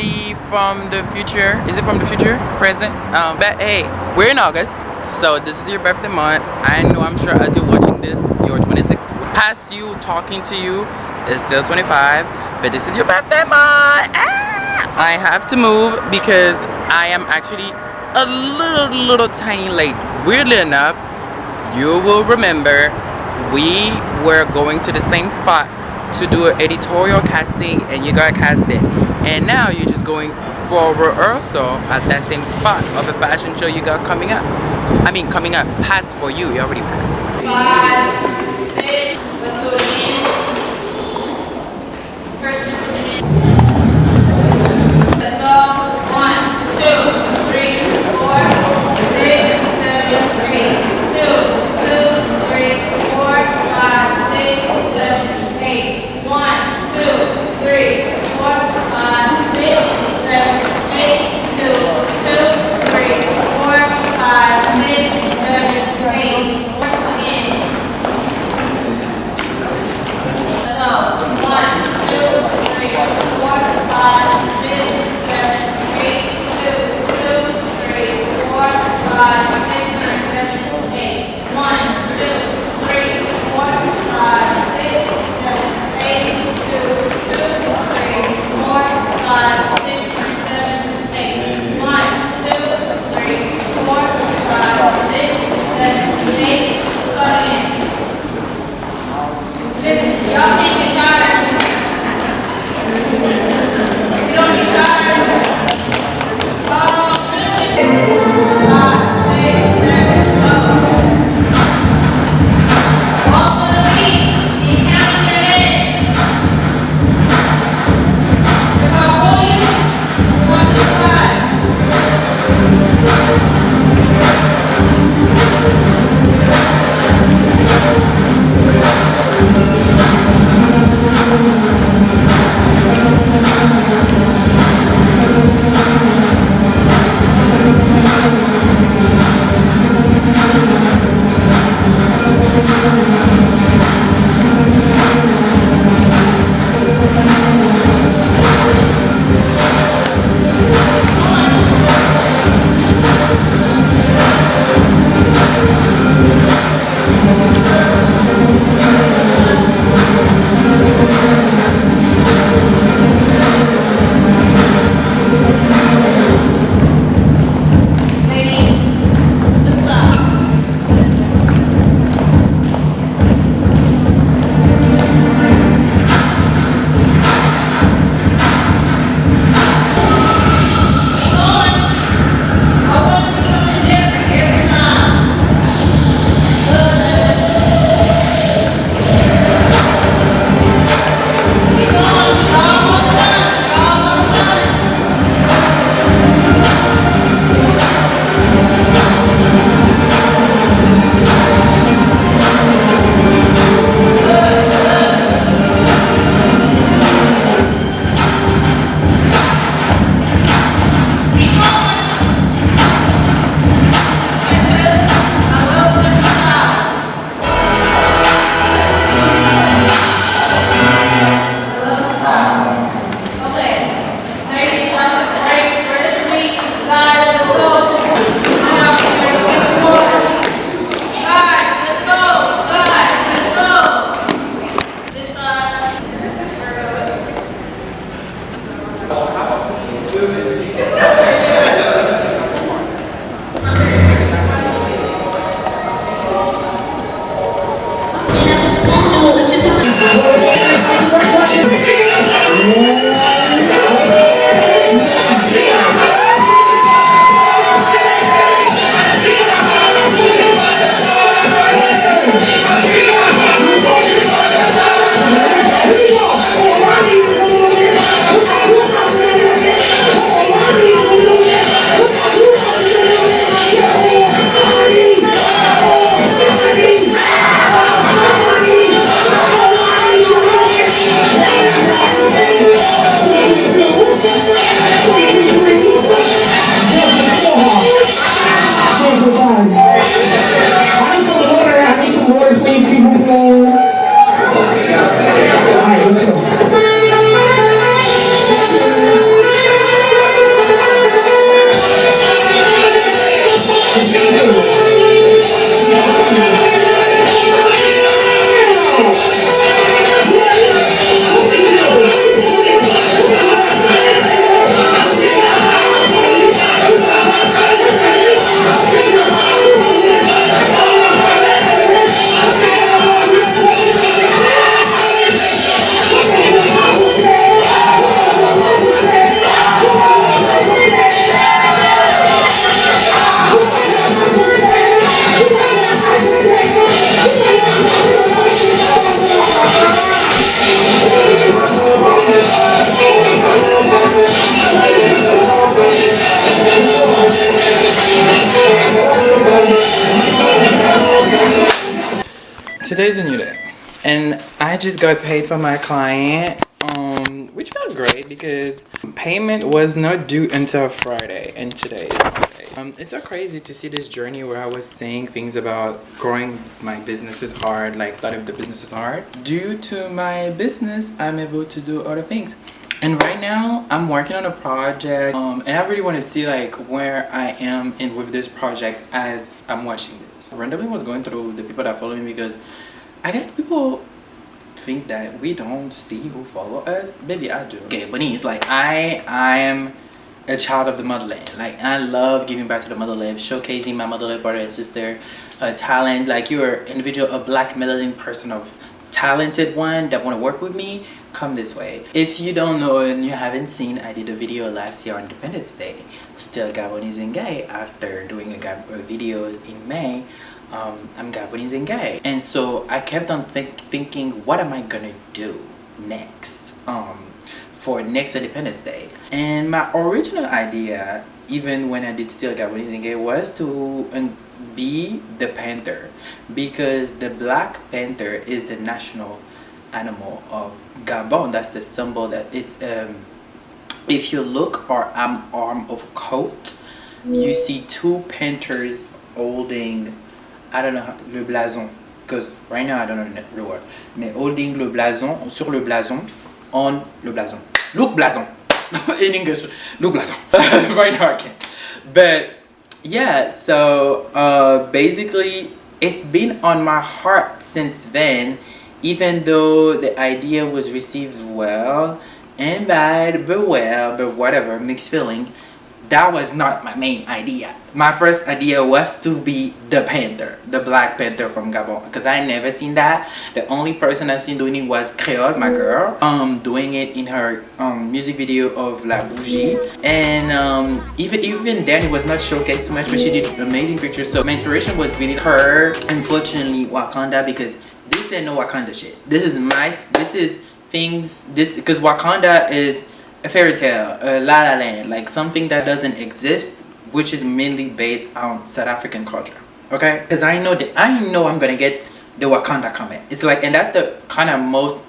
somebody from the future. Is it from the future? Present? But hey, we're in August, so this is your birthday month. I know, I'm sure as you're watching this, you're 26. Past you, talking to you, is still 25, but this is your birthday month. I have to move because I am actually a little tiny late. Weirdly enough, you will remember we were going to the same spot to do an editorial casting and you got casted, and now you're just going for a rehearsal at that same spot of a fashion show you got coming up. I mean coming up, passed for you, you already passed. 5, 6, let's do it again. First, let's go. 1, 2, 3, 4, 6, 7, 8. 2, 2, 3, 4, 5, 6, 7, 8. 1, 2, 3, 4, 5, 6, 7, 8. 2, 2, 3, 4, 5, 6, 7, 8. Again. today's a new day, and I just got paid for my client, which felt great because payment was not due until Friday, and today is Monday. It's so crazy to see this journey where I was saying things about growing my business is hard, like starting the business is hard. Due to my business, I'm able to do other things. And right now, I'm working on a project, and I really want to see like where I am in with this project as I'm watching this. Randomly was going through the people that follow me because I guess people think that we don't see who follow us. Baby, I do. Gay-Bonese, like I am a child of the motherland. Like I love giving back to the motherland, showcasing my motherland brother and sister, talent. Like you're an individual, a black melanin person of talented one that want to work with me, come this way. If you don't know and you haven't seen, I did a video last year on Independence Day, still Gabonese and Gay. After doing a video in May, I'm Gabonese and Gay. And so I kept on thinking, what am I gonna do next for next Independence Day? And my original idea, even when I did still Gabonese and Gay, was to be the panther, because the black panther is the national animal of Gabon. That's the symbol that it's if you look our arm of coat, you see two panthers holding, I don't know, le blason, because right now I don't know the word, mais holding le blason, sur le blason, on le blason, look blason in English, look blason. Right now I can't, but yeah, so basically it's been on my heart since then, even though the idea was received well and bad, but well, but whatever, mixed feeling. That was not my main idea. My first idea was to be the panther, the black panther from Gabon, because I never seen that. The only person I've seen doing it was Creole, my girl, doing it in her music video of La Bougie, and even then it was not showcased too much, but she did amazing pictures. So my inspiration was really her. Unfortunately, Wakanda, because this ain't no Wakanda shit. This is things, because Wakanda is a fairy tale, a La La Land, like something that doesn't exist, which is mainly based on South African culture. Okay, because I know I'm gonna get the Wakanda comment. It's like, and that's the kind of most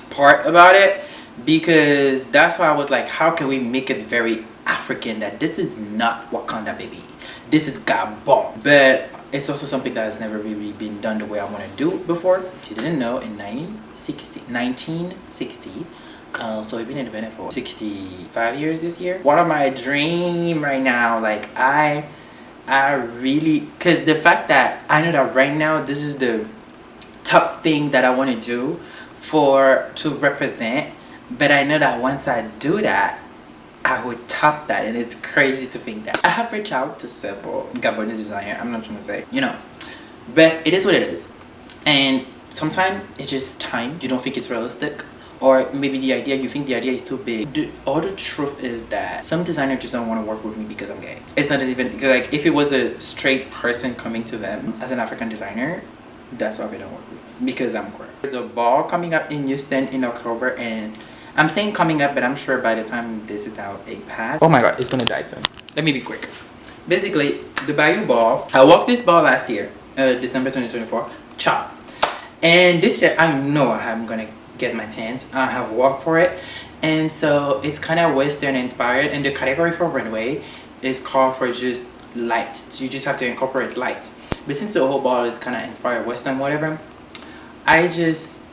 part about it, because that's why I was like, how can we make it very African, that this is not Wakanda, baby, this is Gabon. But it's also something that has never really been done the way I want to do it before. If you didn't know, in 1960, so we've been independent for 65 years this year. One of my dream right now, like I really, because the fact that I know that right now this is the top thing that I want to do to represent, but I know that once I do that, I would top that, and it's crazy to think that. I have reached out to several Gabonese designers, I'm not trying to say, you know, but it is what it is. And sometimes it's just time, you don't think it's realistic, or maybe you think the idea is too big. The other truth is that some designers just don't want to work with me because I'm gay. It's not even, like, if it was a straight person coming to them as an African designer, that's why they don't work with me, because I'm queer. There's a ball coming up in Houston in October, and I'm saying coming up, but I'm sure by the time this is out, it passed. Oh my god, it's gonna die soon. Let me be quick. Basically, the Bayou ball, I walked this ball last year, December 2024, chop. And this year, I know I'm gonna get my tans. I have walked for it. And so it's kind of Western inspired, and the category for runway is called for just light. So you just have to incorporate light. But since the whole ball is kind of inspired Western, whatever, I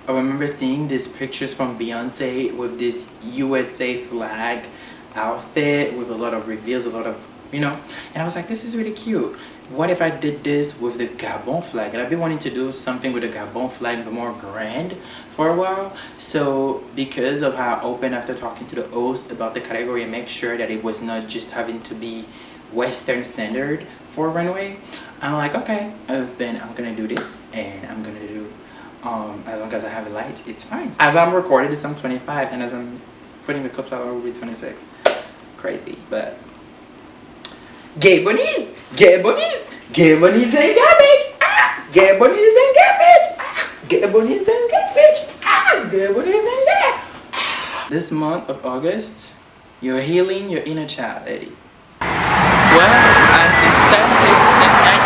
remember seeing these pictures from Beyonce with this USA flag outfit with a lot of reveals, a lot of, you know, and I was like, this is really cute. What if I did this with the Gabon flag? And I've been wanting to do something with the Gabon flag, but more grand for a while. So because of how I opened after talking to the host about the category and make sure that it was not just having to be Western centered for runway, I'm like, okay, then I'm gonna do this, and I'm gonna do as long as I have a light, it's fine. As I'm recording this, I'm 25, and as I'm putting the clips out, I will be 26. Crazy, but Gay-Bonese, Gay-Bonese, Gay-Bonese and Gay, bitch. Ah, Gay-Bonese and Gay, bitch. Ah, Gay-Bonese and Gay, bitch. Ah, Gay-Bonese and Gay. This month of August, you're healing your inner child, Eddy. Well, as the sun is setting,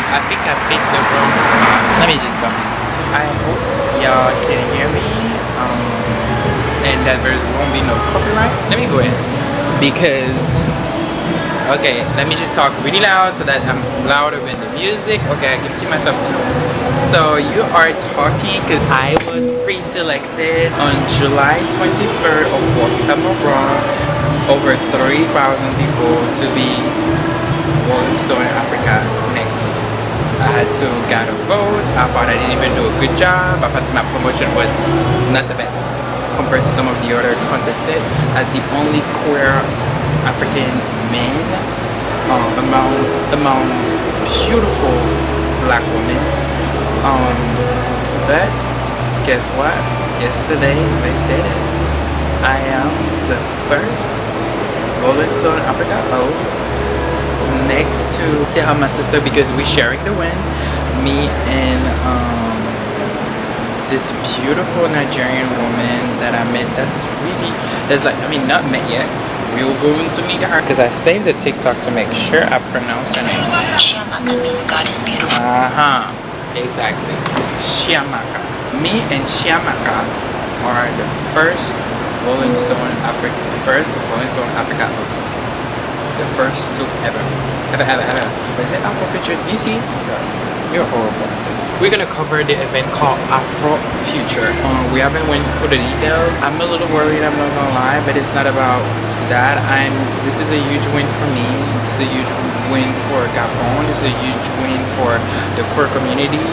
I think I picked the wrong spot. Let me just come in. I hope y'all can hear me. And that there won't be no copyright. Let me go in. Because, okay, let me just talk really loud so that I'm louder than the music. Okay, I can see myself too. So you are talking because I was pre-selected on July 23rd or 4th, if I'm not wrong. Over 3,000 people to be Rolling Stone in Africa next week. I had to get a vote. I thought I didn't even do a good job. I thought my promotion was not the best compared to some of the other contested as the only queer African men among beautiful black women. But guess what? Yesterday they said it. I am the first Rolling Stone Africa host next to my sister, because we're sharing the win. Me and this beautiful Nigerian woman that I met. That's like, I mean, not met yet. We were going to meet her because I saved the TikTok to make sure I pronounce her name. Chiamaka means God is beautiful. Exactly. Chiamaka. Me and Chiamaka are the first Rolling Stone Africa host. The first two ever. Is it Afro Futures? You see? You're horrible. We're gonna cover the event called Afro Future. We haven't went through the details. I'm a little worried, I'm not gonna lie, but it's not about that. This is a huge win for me. This is a huge win for Gabon. This is a huge win for the queer community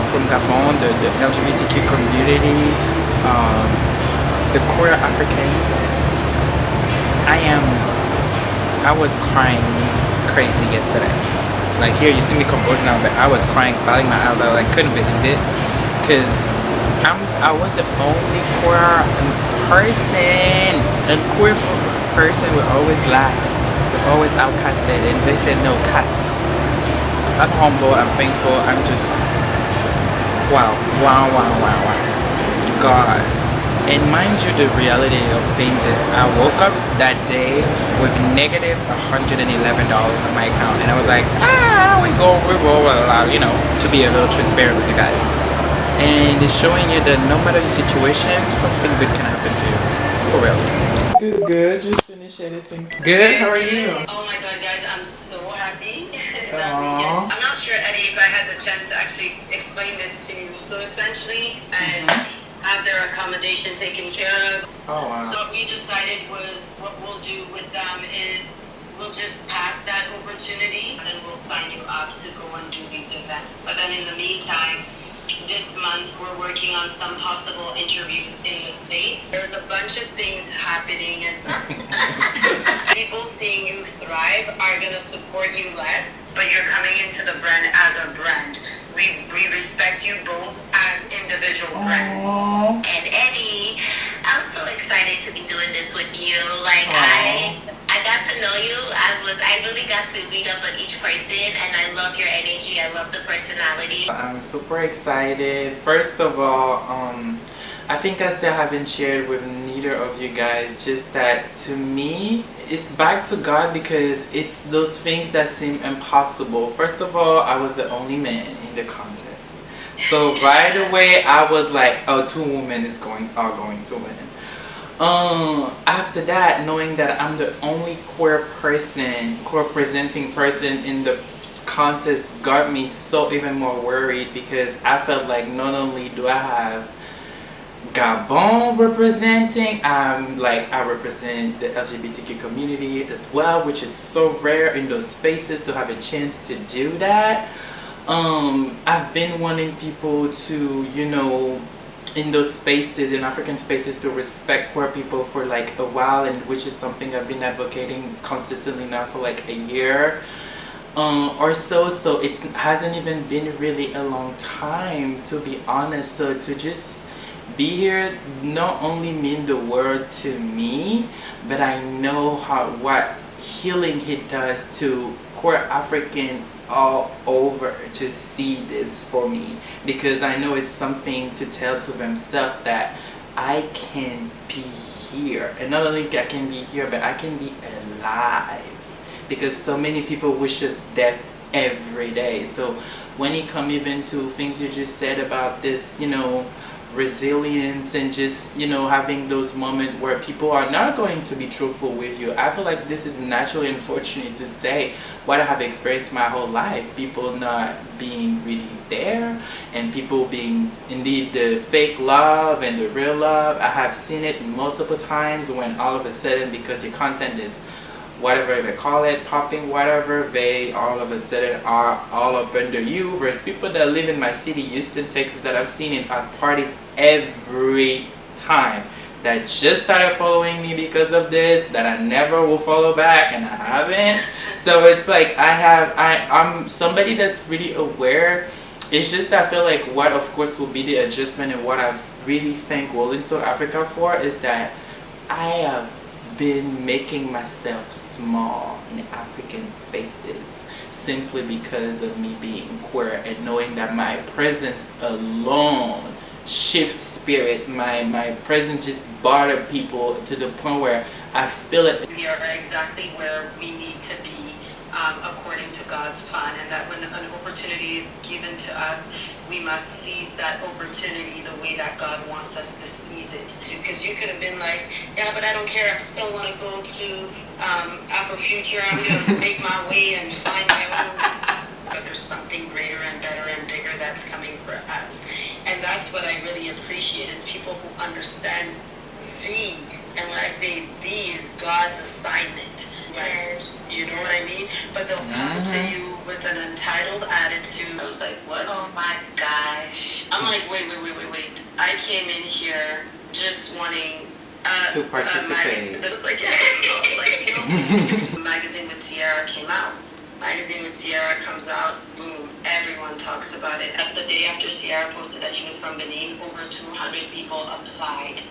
from Gabon, the LGBTQ community, the queer African. I was crying crazy yesterday. Like here, you see me composed now, but I was crying, bawling my eyes out. I couldn't believe it, cause I was the only queer person, and queer person will always last, will always outcasted, and they said no cast. I'm humble, I'm thankful, I'm just wow. God. And mind you, the reality of things is I woke up that day with negative $111 on my account, and I was like, we roll, you know, to be a little transparent with you guys. And it's showing you that no matter your situation, something good can happen to you. For real. Good. Just finished editing. Good. How are you? Oh my god, guys, I'm so happy. I'm not sure, Eddie, if I had the chance to actually explain this to you. So essentially, have their accommodation taken care of. Oh, wow. So what we decided was what we'll do with them is we'll just pass that opportunity and then we'll sign you up to go and do these events. But then in the meantime, this month we're working on some possible interviews in the States. There's a bunch of things happening and people seeing you thrive are going to support you less, but you're coming into the brand as a brand. We respect you both as individual brands. And Eddie, I'm so excited to be doing this with you. Like I got to know you. I really got to read up on each person, and I love your energy. I love the personality. I'm super excited. First of all, I think I still haven't shared with neither of you guys just that to me it's back to God, because it's those things that seem impossible. First of all, I was the only man in the contest, so right away I was like, oh, two women are going to win. After that, knowing that I'm the only queer presenting person in the contest got me so even more worried, because I felt like not only do I have Gabon representing, I represent the LGBTQ community as well, which is so rare in those spaces to have a chance to do that. I've been wanting people to, you know, in those spaces, in African spaces, to respect queer people for like a while, and which is something I've been advocating consistently now for like a year or so. So it hasn't even been really a long time, to be honest. So to just be here not only mean the world to me, but I know what healing it does to queer African all over to see this for me, because I know it's something to tell to themselves that I can be here, and not only I can be here, but I can be alive, because so many people wish us death every day. So when it come even to things you just said about this, resilience and just, having those moments where people are not going to be truthful with you, I feel like this is naturally unfortunate to say what I have experienced my whole life. People not being really there, and people being indeed the fake love and the real love. I have seen it multiple times when all of a sudden, because your content is whatever they call it, popping, whatever, they all of a sudden are all up under you. Versus people that live in my city, Houston, Texas, that I've seen in at parties every time, that just started following me because of this, that I never will follow back, and I haven't. So it's like I'm somebody that's really aware. It's just I feel like what of course will be the adjustment, and what I really thank Rolling South Africa for is that I have been making myself small in African spaces simply because of me being queer, and knowing that my presence alone shifts spirit. My presence just bothers people to the point where I feel it. We are exactly where we need to be according to God's plan, and that when an opportunity is given to us, we must seize that opportunity the way that God wants us to seize it. Because you could have been like, yeah, but I don't care, I still want to go to Afrofuture, I'm going to make my way and find my own. But there's something greater and better and bigger that's coming for us. And that's what I really appreciate, is people who understand and when I say the, is God's assignment. Yes, you know what I mean? But they'll come to you with an entitled attitude. I was like, what? Oh my gosh. I'm like, wait. I came in here just wanting to participate. That was like, Magazine with Sierra came out. Magazine with Sierra comes out, boom, everyone talks about it. At the day after Sierra posted that she was from Benin, over 200 people applied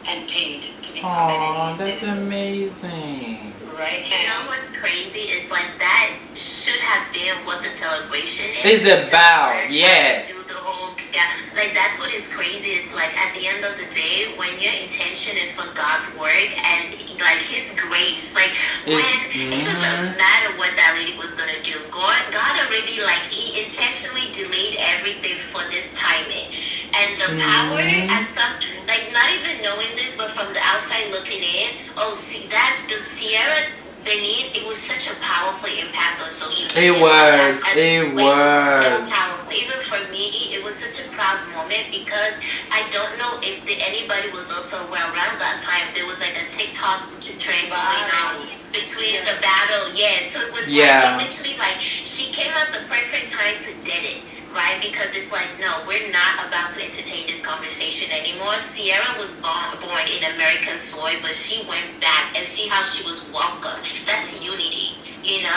and paid to become Beninese citizens. That's amazing. Right? You know what's crazy is like that should have been what the celebration is. It's about, yes. Do the whole, yeah, like that's what is crazy. Is like at the end of the day, when your intention is for God's work and like His grace, like when it doesn't matter what that lady was gonna do, God already like He intentionally delayed everything for this timing. And the power and some, like not even knowing this, but from the outside looking in, see that the Sierra Benin, it was such a powerful impact on social media. It was. So powerful. Even for me, it was such a proud moment, because I don't know if anybody was also around that time. There was like a TikTok trend going on between the battle. Yeah, so it was like literally like she came at the perfect time to did it. Right? Because it's like, no, we're not about to entertain this conversation anymore. Sierra was born in American soil, but she went back, and see how she was welcomed. That's unity,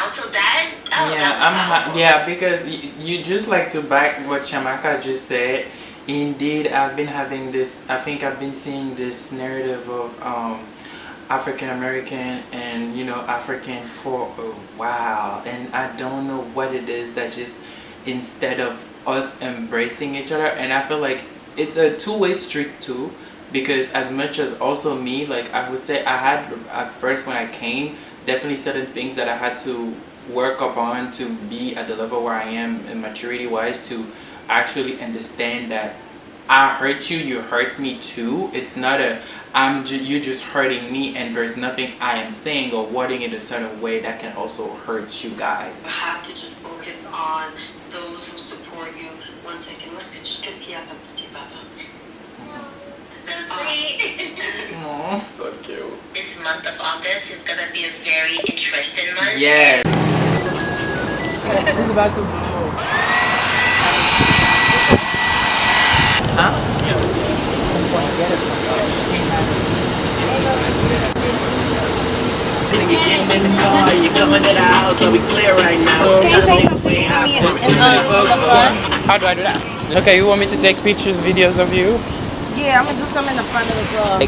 So that, that was because you just like to back what Chiamaka just said. Indeed, I've been having this. I think I've been seeing this narrative of African American and African for a while, and I don't know what it is that just, instead of us embracing each other, and I feel like it's a two-way street too, because as much as also me, like I would say I had at first when I came definitely certain things that I had to work upon to be at the level where I am in maturity wise, to actually understand that I hurt you, you hurt me too. It's not a you just hurting me, and there's nothing I am saying or wording it a certain way that can also hurt you guys. You have to just focus on those who support you. 1 second, qu'est-ce qu'il y a ta petite pata? so sweet. Aww, so cute. This month of August is gonna be a very interesting month. Yes. Who's about to blow? Huh? You came in the car, you coming to the house, so we clear right now. How do I do that? Okay, you want me to take pictures, videos of you? Yeah, I'm gonna do some in the front of the club.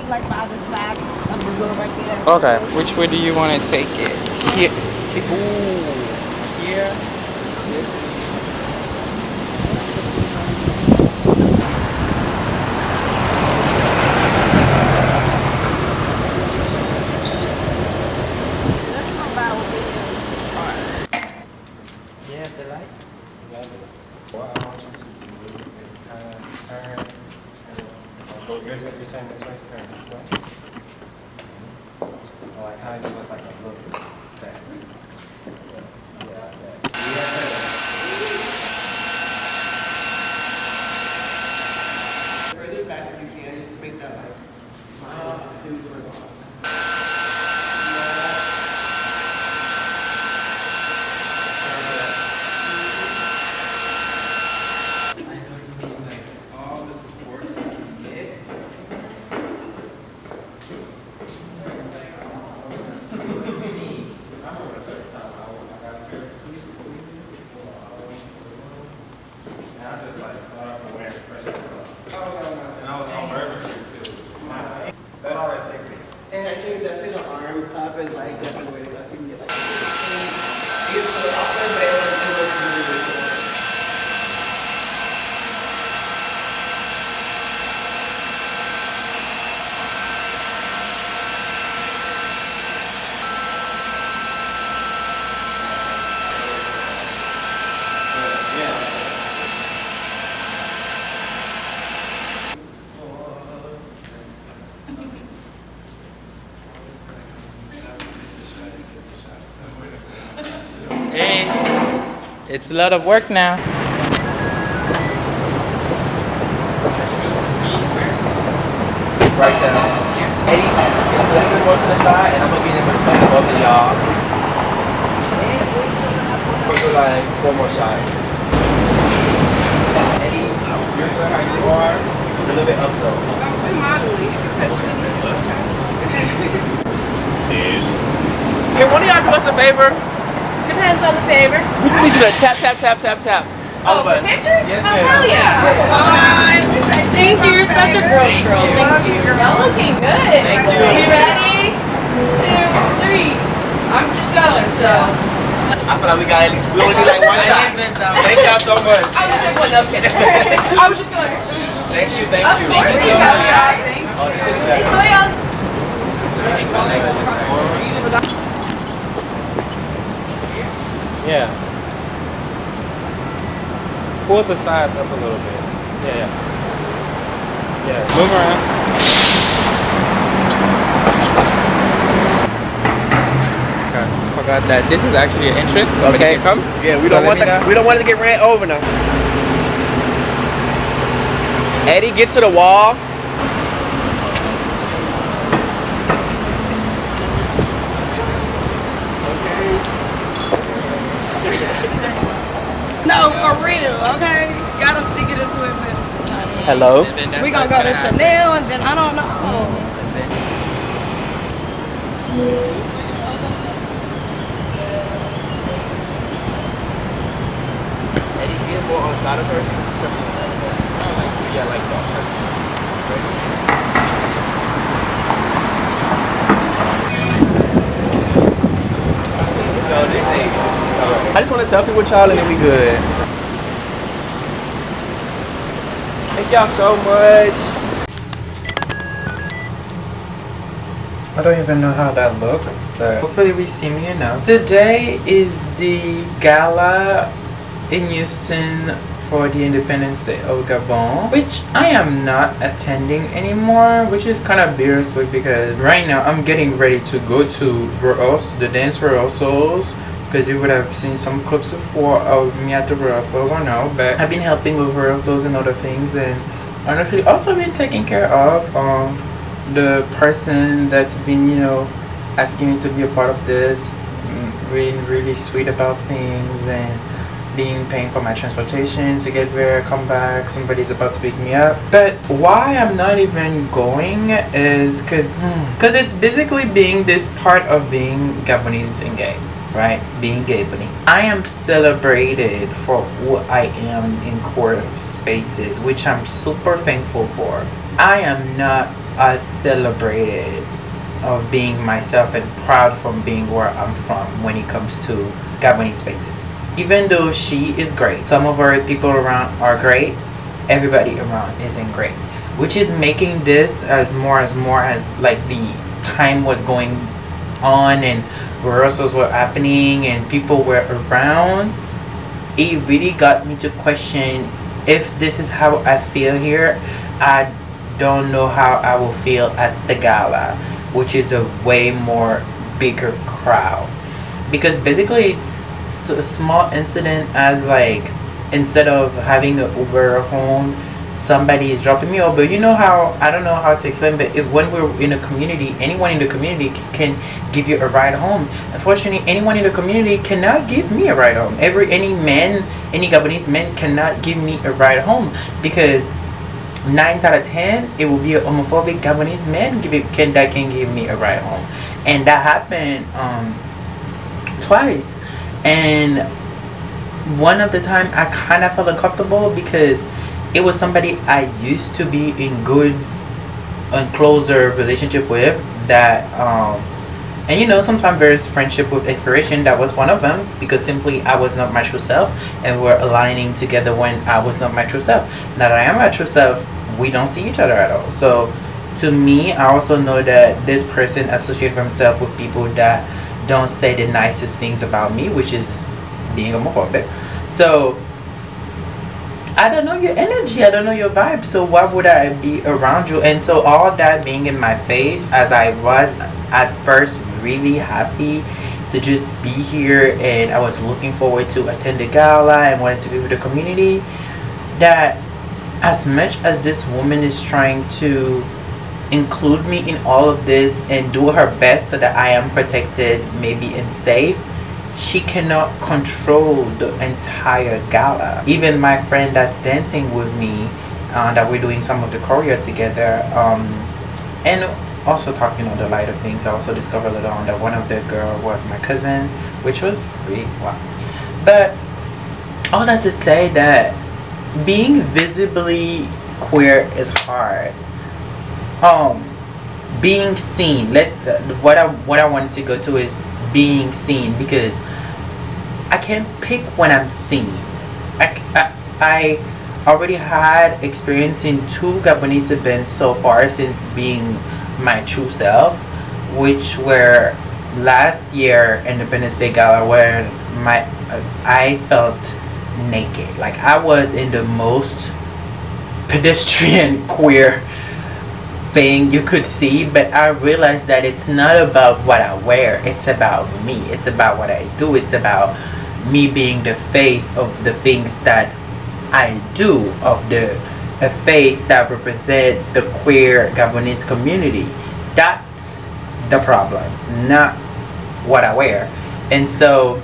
Like the other side of the door right there. Okay, which way do you want to take it? Here. Ooh. Here. kind of give us like a look back. Further back if you can, just to make that like super long. And I think definitely the arm up is like definitely way less. We can get like it's put off there, but it was really, really cool. Hey, it's a lot of work now. Right down. Eddie, let me go to the side and I'm gonna be in between both of y'all. We'll do like 4 more shots. Eddie, you're good how you are. A little bit up though. I'm modeling. You can touch me. Can one of y'all do us a favor? Depends on the favor. We just need you to tap, tap, tap, tap, tap. All of us. Picture? Yes, Oh, ma'am. hell yeah. Thank you. You're such a girl's girl. Thank you. Y'all looking good. Thank you. You ready? 2, 3. I'm just going, so. I feel like we got at least, we only need like 1 shot. Thank y'all so much. I was just one. No, I'm kidding. I was just going. Thank you, thank you. Of course you go, guys. Oh, this is better. Enjoy y'all. Yeah. Pull the sides up a little bit. Yeah, yeah. Yeah, move around. Okay. Forgot that this is actually an entrance. Okay. Come. Yeah, we So don't let want me know. we don't want it to get ran over now. Eddie, get to the wall. No, for real, okay? Gotta speak it into existence, honey. Hello. We gonna go to Chanel and then I don't know. Eddie, get more on the side of her. Yeah, like that. No, this ain't. I just want to selfie with y'all and then we good. Thank y'all so much. I don't even know how that looks, but hopefully we see me enough. Today is the gala in Houston for the Independence Day of Gabon, which I am not attending anymore, which is kind of bittersweet because right now I'm getting ready to go to the dance rehearsals, because you would have seen some clips before of me at the rehearsals or no, but I've been helping with rehearsals and other things, and honestly also been taking care of the person that's been, you know, asking me to be a part of this, being really sweet about things and paying for my transportation to get there, come back, somebody's about to pick me up. But why I'm not even going is because it's basically being this part of being Gabonese and gay, right? Being Gay-Bonese. I am celebrated for who I am in queer spaces, which I'm super thankful for. I am not as celebrated of being myself and proud from being where I'm from when it comes to Gabonese spaces. Even though she is great, some of our people around are great, everybody around isn't great, which is making this as more as like the time was going on and rehearsals were happening and people were around, it really got me to question if this is how I feel here. I don't know how I will feel at the gala, which is a way more bigger crowd, because basically it's a small incident as like, instead of having an Uber home, somebody is dropping me over. You know how, I don't know how to explain, but if when we're in a community, anyone in the community can give you a ride home. Unfortunately, anyone in the community cannot give me a ride home. Any Gabonese man cannot give me a ride home, because 9 out of 10 it will be a homophobic Gabonese man that can give me a ride home. And that happened twice, and one of the time I kind of felt uncomfortable because it was somebody I used to be in good and closer relationship with, that and you know, sometimes there's friendship with expiration. That was one of them, because simply I was not my true self, and we're aligning together when I was not my true self. Now that I am my true self, we don't see each other at all. So to me, I also know that this person associates himself with people that don't say the nicest things about me, which is being homophobic. So I don't know your energy, I don't know your vibe, so why would I be around you? And so all that being in my face, as I was at first really happy to just be here, and I was looking forward to attend the gala and wanted to be with the community, that as much as this woman is trying to include me in all of this and do her best so that I am protected, maybe, and safe, she cannot control the entire gala. Even my friend that's dancing with me, that we're doing some of the choreo together, and also talking on the lighter things, I also discovered later on that one of the girls was my cousin, which was really wow. But all that to say that being visibly queer is hard. Being seen, what I wanted to go to is being seen, because I can't pick when I'm seen. I already had experience in 2 Gabonese events so far since being my true self, which were last year Independence Day Gala, where I felt naked. Like, I was in the most pedestrian queer thing you could see, but I realized that it's not about what I wear, it's about me, it's about what I do, it's about me being the face of the things that I do, of a face that represent the queer Gabonese community. That's the problem, not what I wear. And so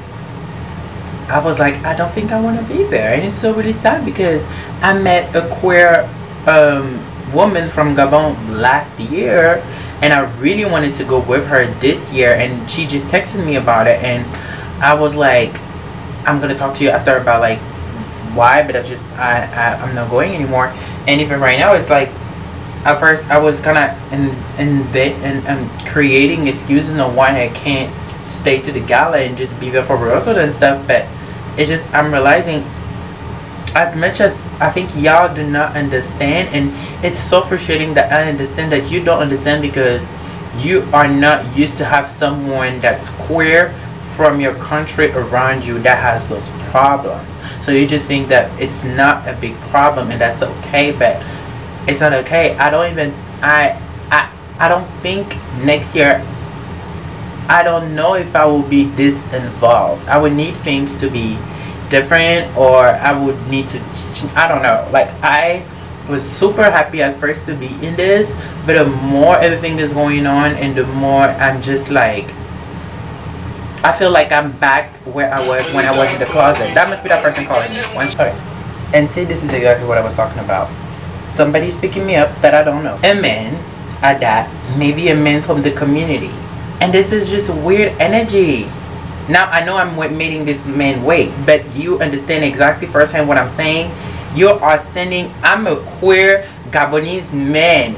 I was like, I don't think I want to be there. And it's so really sad, because I met a queer woman from Gabon last year, and I really wanted to go with her this year, and she just texted me about it, and I was like, I'm gonna talk to you after about like why, but I'm not going anymore. And even right now, it's like, at first I was kind of creating excuses on why I can't stay to the gala and just be there for rehearsals and stuff, but it's just, I'm realizing, as much as I think y'all do not understand, and it's so frustrating that I understand that you don't understand, because you are not used to have someone that's queer from your country around you that has those problems. So you just think that it's not a big problem, and that's okay, but it's not okay. I don't think next year, I don't know if I will be this involved. I would need things to be different, or I would need to, I don't know. Like, I was super happy at first to be in this, but the more everything is going on, and the more I'm just like, I feel like I'm back where I was when I was in the closet. That must be that person calling me. Okay. And see, this is exactly what I was talking about. Somebody's picking me up that I don't know. A man at that, maybe a man from the community. And this is just weird energy. Now, I know I'm making this man wait, but you understand exactly firsthand what I'm saying. You are sending, I'm a queer Gabonese man.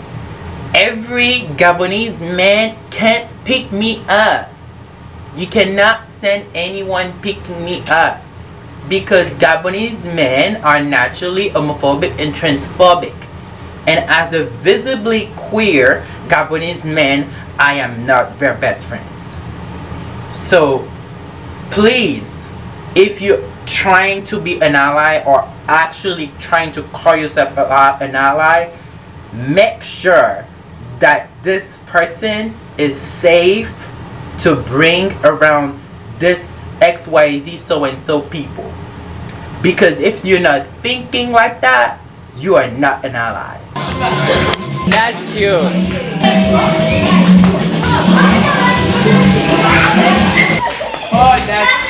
Every Gabonese man can't pick me up. You cannot send anyone picking me up, because Gabonese men are naturally homophobic and transphobic. And as a visibly queer Gabonese man, I am not their best friends. So please, if you're trying to be an ally, or actually trying to call yourself an ally, make sure that this person is safe to bring around this XYZ so and so people. Because if you're not thinking like that, you are not an ally. That's cute. Oh, that's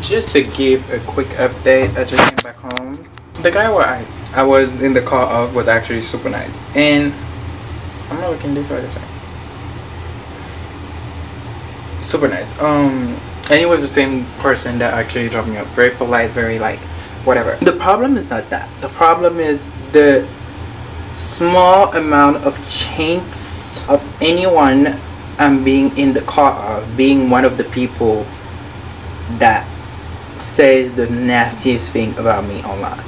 just to give a quick update. I just came back home. The guy where I was in the car of was actually super nice, and I'm not looking this way. Super nice. And he was the same person that actually dropped me up. Very polite, very like whatever. The problem is not that. The problem is the small amount of chance of anyone being in the car of being one of the people that says the nastiest thing about me online.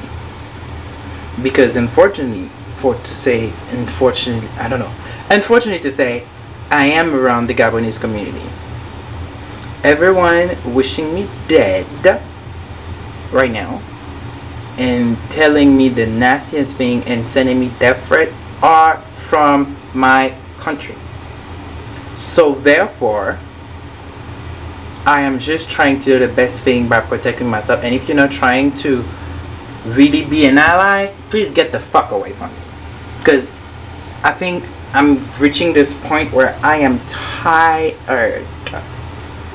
Because unfortunately to say, I am around the Gabonese community. Everyone wishing me dead right now and telling me the nastiest thing and sending me death threat are from my country. So therefore, I am just trying to do the best thing by protecting myself. And if you're not trying to really be an ally, please get the fuck away from me. Because I think I'm reaching this point where I am tired.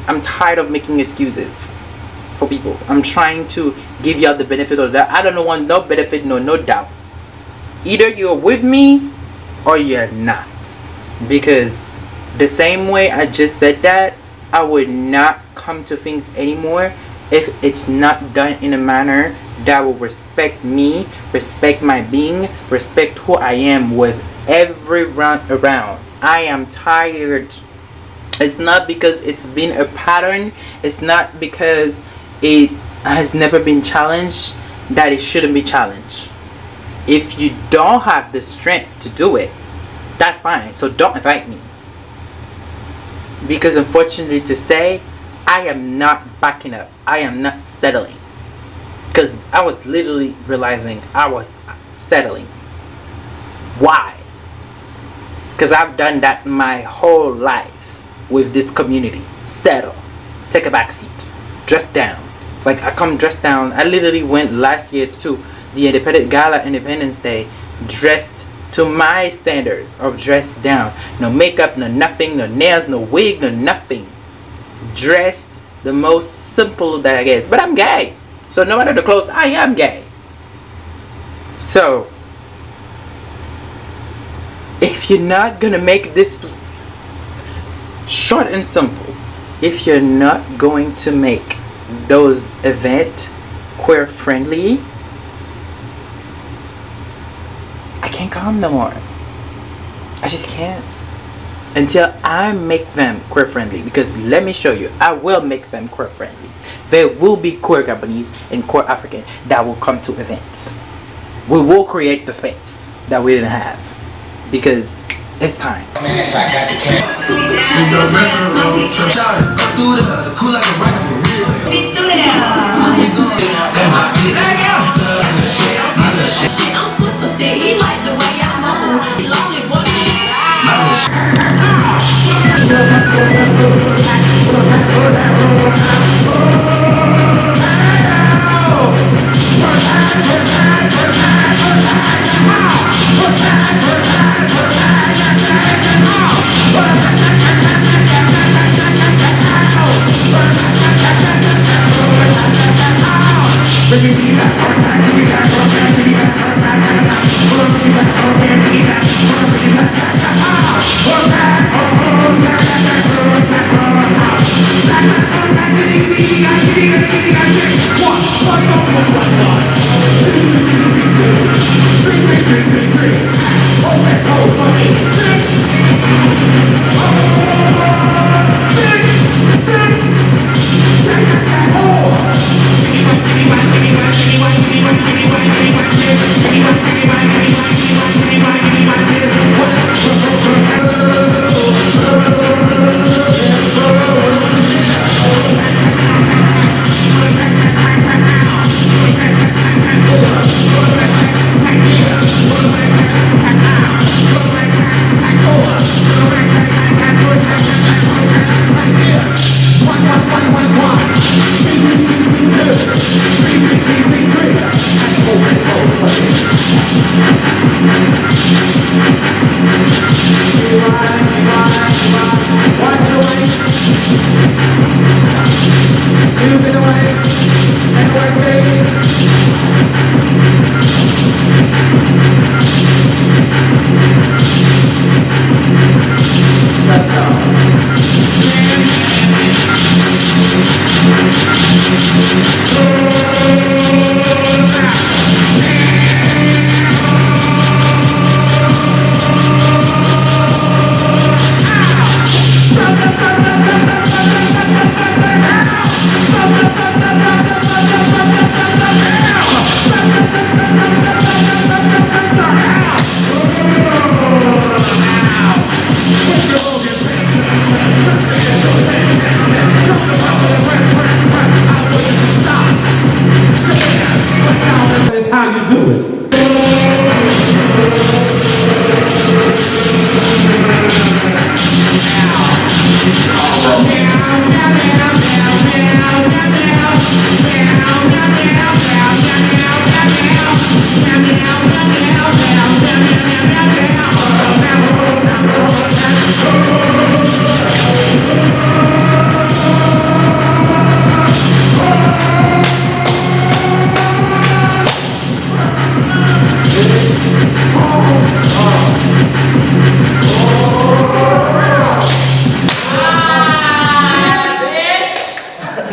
I'm tired of making excuses for people. I'm trying to give y'all the benefit of that. I don't want no benefit, no doubt. Either you're with me or you're not. Because the same way I just said that, I would not come to things anymore if it's not done in a manner that will respect me, respect my being, respect who I am with everyone around. I am tired. It's not because it's been a pattern. It's not because it has never been challenged that it shouldn't be challenged. If you don't have the strength to do it, that's fine. So don't invite me. Because unfortunately to say, I am not backing up. I am not settling. Because I was literally realizing I was settling. Why? Because I've done that my whole life with this community. Settle. Take a back seat. Dress down. Like I come dressed down. I literally went last year to the Independence Day dressed to my standards of dressed down. No makeup, no nothing, no nails, no wig, no nothing. Dressed the most simple that I get. But I'm gay. So no matter the clothes, I am gay. So if you're not gonna make this short and simple, if you're not going to make those events queer friendly, I can't come no more. I just can't until I make them queer friendly. Because let me show you, I will make them queer friendly. There will be queer Gabonese and queer African that will come to events. We will create the space that we didn't have because it's time.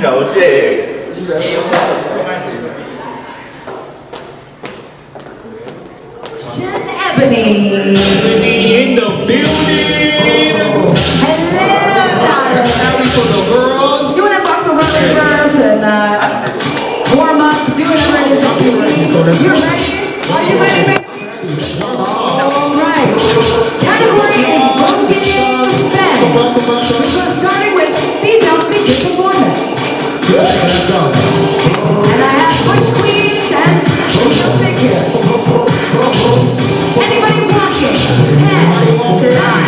No shit. Ebony. In the building. Hello. Happy for the girls. You want to walk the runway first and warm up, do whatever it is that you need. You're ready? Are you ready, baby? All right. Category is broken men. We're starting with female figure performance. And I have butch queens and female figure. Anybody walking? 10, 9,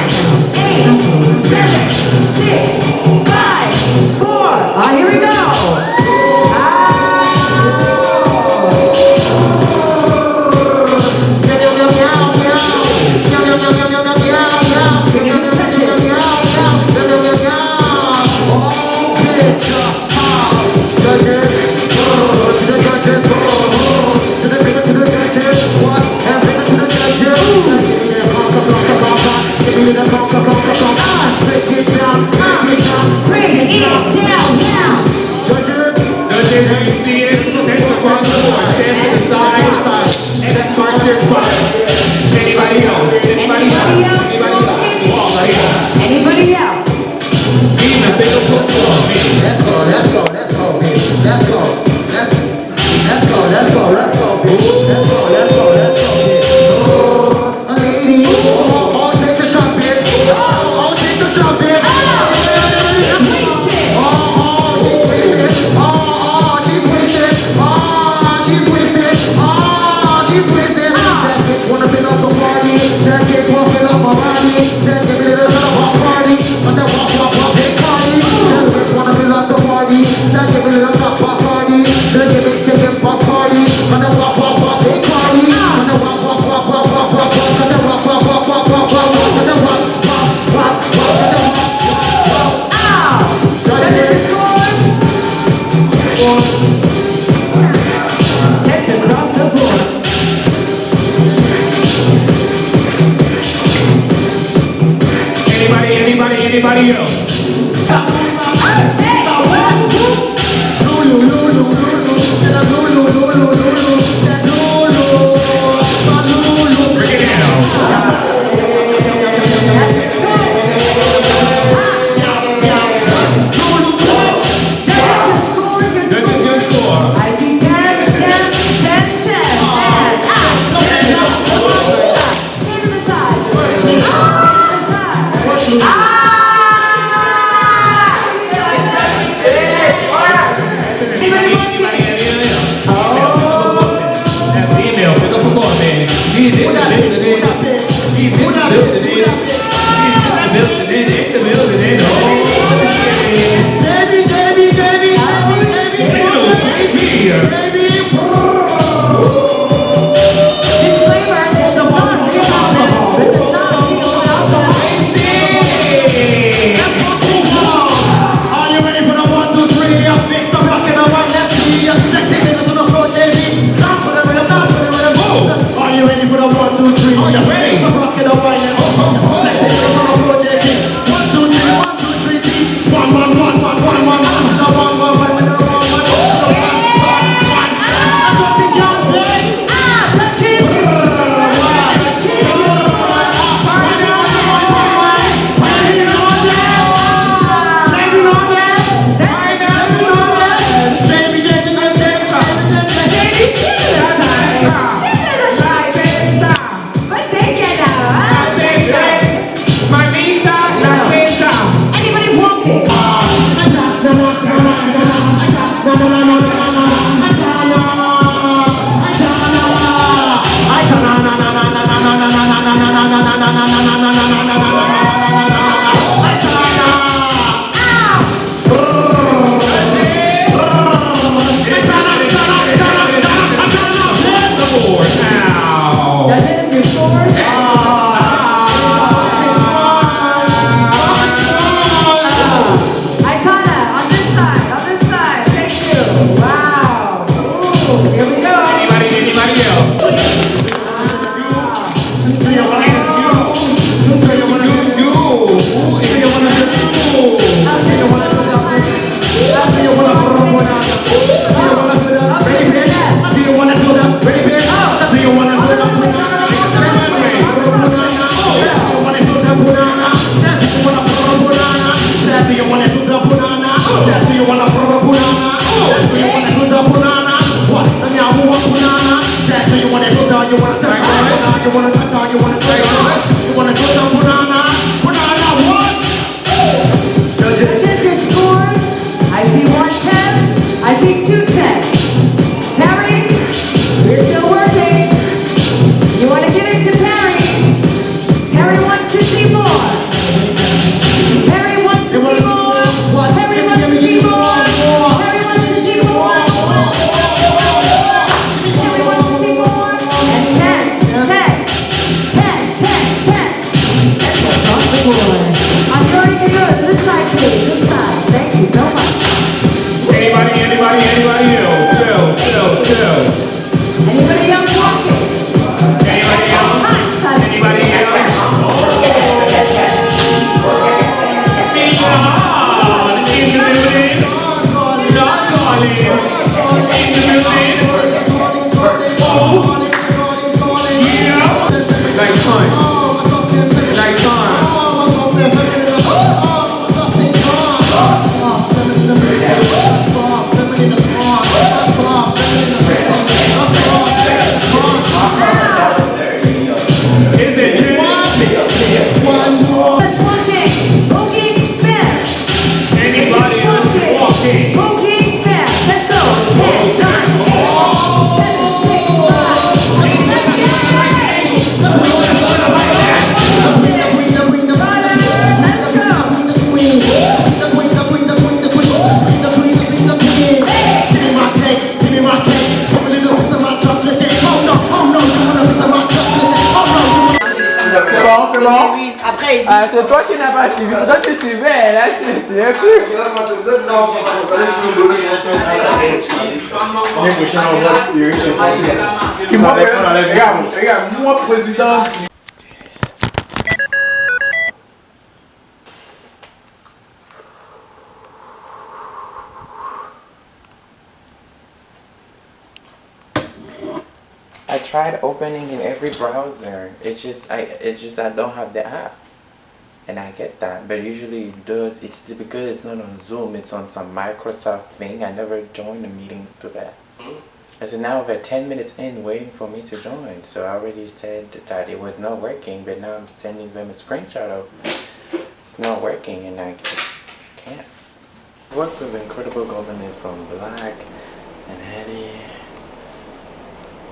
8, 7, 6, 5, 4. Here we go. C'est toi qui n'as pas suivi. Toi tu suivais, là tu ne suivais plus. Moi président. I tried opening in every browser. It's just I don't have the app. And I get that, but usually it does. It's because it's not on Zoom, it's on some Microsoft thing. I never joined a meeting to that. I said now we're 10 minutes in waiting for me to join. So I already said that it was not working, but now I'm sending them a screenshot of it's not working and I just can't. I work with incredible Gabonese from Black and Eddy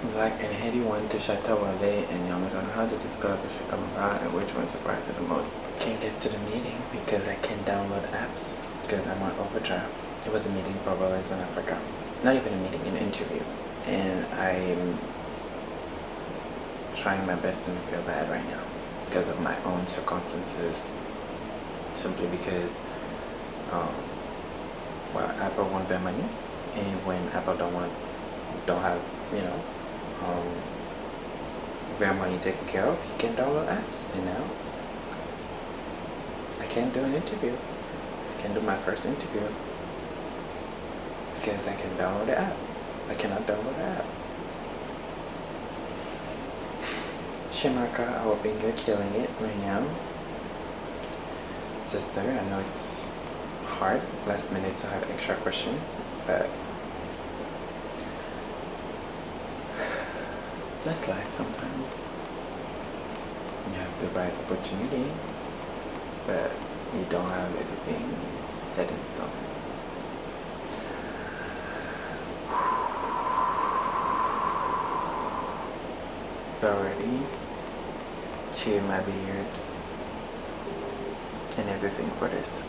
Black and Eddy went to Chateauwale and y'all don't know how to discover Chiamaka and which one surprised you the most. Can't get to the meeting because I can't download apps because I'm on overdraft. It was a meeting for Rollers in Africa. Not even a meeting, an interview. And I'm trying my best to not feel bad right now because of my own circumstances. Simply because well, Apple won't their money, and when Apple don't have, you know, their money taken care of, you can download apps. And now I can't do an interview. I can't do my first interview because I can download the app. I cannot download the app. Chiamaka, I'm hoping you're killing it right now. Sister, I know it's hard last minute to have extra questions, but that's life sometimes. You have the right opportunity, but you don't have everything set in stone. Already shaved my beard and everything for this.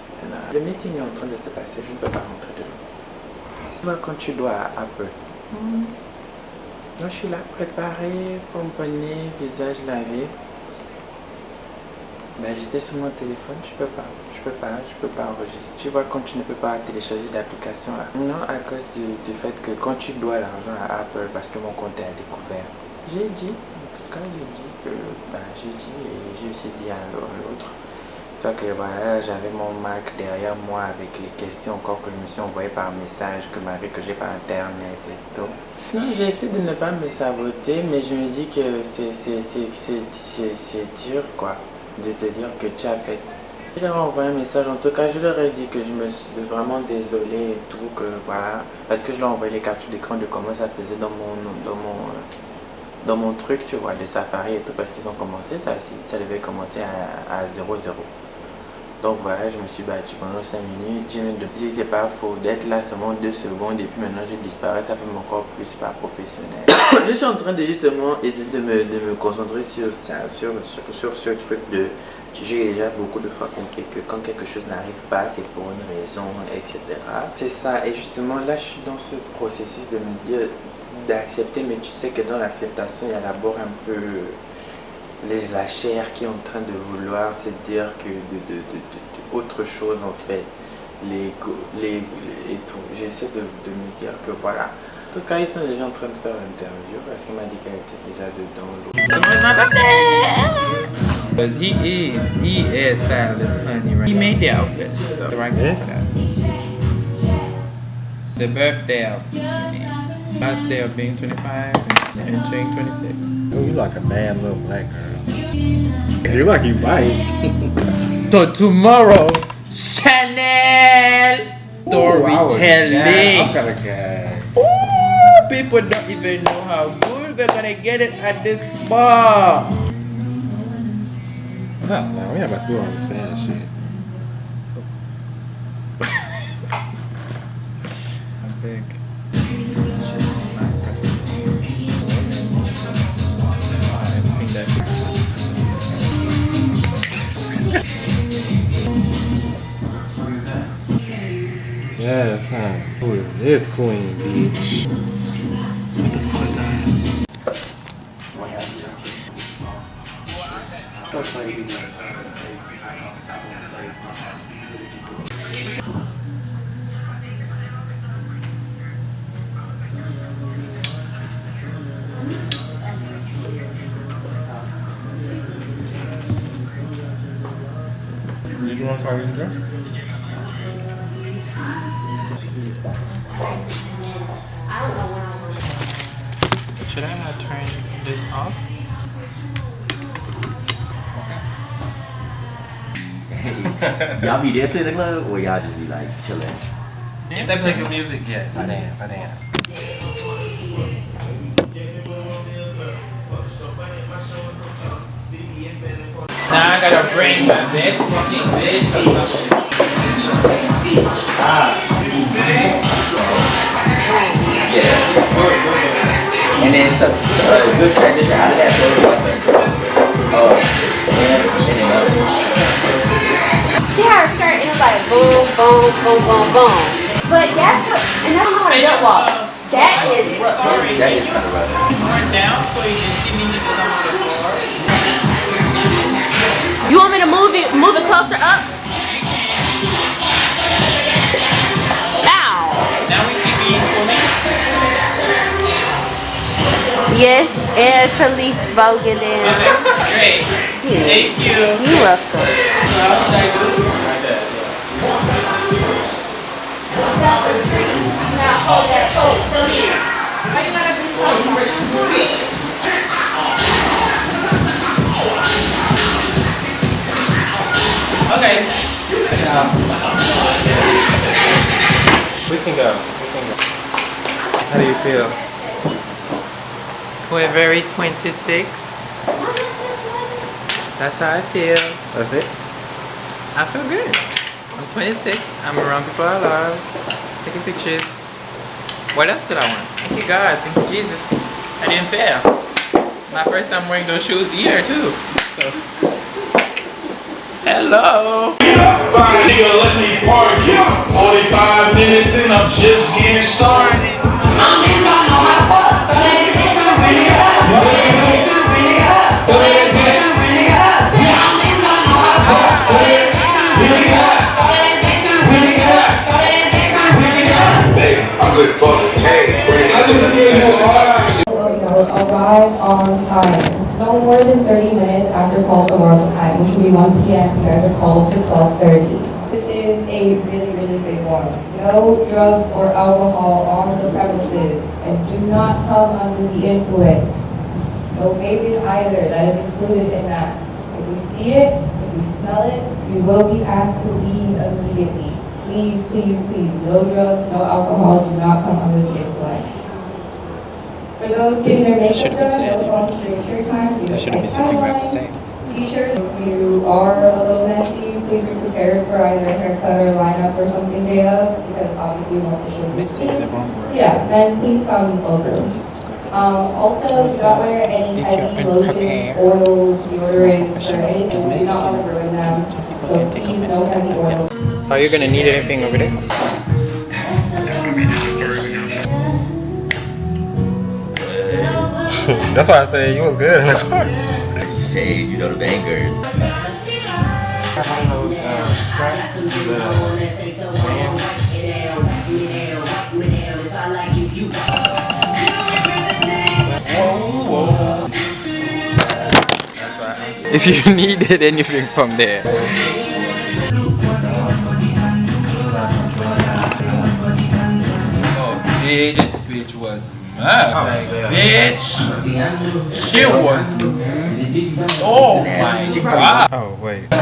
Le meeting est en train de se passer, je ne peux pas rentrer dedans. Tu vois quand tu dois à Apple. Moi je suis là préparée, pomponnée, visage lavé. Ben, j'étais sur mon téléphone, je peux pas enregistrer. Tu vois quand tu ne peux pas télécharger d'application là. Non, à cause du fait que quand tu dois l'argent à Apple parce que mon compte est à découvert. J'ai dit, en tout cas j'ai dit que, j'ai dit et j'ai aussi dit à l'autre. Toi que voilà, j'avais mon Mac derrière moi avec les questions encore que je me suis envoyé par message, que j'ai par internet et tout. Non, j'essaie de ne pas me saboter, mais je me dis que c'est dur quoi, de te dire que tu as fait. Je leur ai envoyé un message, en tout cas je leur ai dit que je me suis vraiment désolé et tout, que voilà, parce que je leur ai envoyé les captures d'écran de comment ça faisait dans mon truc, tu vois, de Safari et tout, parce qu'ils ont commencé, ça devait commencer à 0-0. Donc voilà, je me suis battu pendant 5 minutes, je sais pas, faut d'être là seulement 2 secondes et puis maintenant je disparais, ça fait mon corps plus pas professionnel. Je suis en train de justement essayer de me concentrer sur ça, sur ce truc de... J'ai déjà beaucoup de fois compris que quand quelque chose n'arrive pas, c'est pour une raison, etc. C'est ça, et justement là je suis dans ce processus de me dire, d'accepter, mais tu sais que dans l'acceptation, il y a d'abord un peu la chair qui est en train de vouloir se dire que autre chose en fait, et tout. J'essaie de me dire que voilà. En tout cas, ils sont déjà en train de faire l'interview parce qu'il m'a dit qu'elle était déjà dedans. Tomorrow's my birthday! Because he is stylist, honey, right? He made the outfit, so the right time for that. The birthday outfit. Last day of being 25 and entering 26. Oh, you like a bad little black girl. You like you bite. So tomorrow, Chanel storytelling. I'm kinda gay. Ooh, people don't even know how good we're gonna get it at this bar. No, we ain't about to do all this sad shit. I'm big. Yes, huh? Who is this queen, bitch? What the fuck is that? Did you want to try this dress? Should I not turn this off? Y'all be dancing in the club or y'all just be like chilling? If they play good music, yes, I dance. Now I gotta bring my big fucking bitch. Yeah. And then took a good transition out of that. So it was like, She had her skirt and it was like boom, boom, boom, boom, boom. But that's what, and I don't know how to butt walk. That is kind of rough. Turn down so you can see me because I'm on the floor. You want me to move it closer up? Ow. Now we see me fully. Yes, and Khalif Bogan in. Okay, great. Thank you. You're welcome. Now hold that pose. So here. Why you gotta be Okay. We can go. How do you feel? Very 26. That's how I feel. That's it? I feel good. I'm 26. I'm around people I love. Taking pictures. What else did I want? Thank you God. Thank you Jesus. I didn't fail. My first time wearing those shoes either too. So. Hello. Fine nigga, let me park it. 45 minutes and I'm just getting started. Arrive on time. No more than 30 minutes after call to arrival time, which will be 1 p.m. You guys are called for 12:30. This is a really, really big one. No drugs or alcohol on the premises, and do not come under the influence. No vaping either. That is included in that. If we see it, if we smell it, we will be asked to leave immediately. Please, please, please, no drugs, no alcohol, do not come under the influence. For those getting their makeup done, no phones during shirt time. That shouldn't be something we have to say. T-shirt. If you are a little messy, please be prepared for either a haircut or lineup or something day of, because obviously we want the show. Messy is a wrong word. So yeah, men, please come over. Also, do not wear any heavy lotions, oils, deodorants, or anything. We do not want to ruin them. So please, no heavy oils. Are you gonna need anything over there? That's why I say you was good in the car. Shade, you know the bangers. If you needed anything from there. Oh, this bitch was mad. Like, bitch, she was. Oh my God. Oh wait. Oh,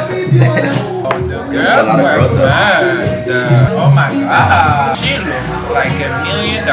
the girls were mad. Oh my God. She looked like $1 million.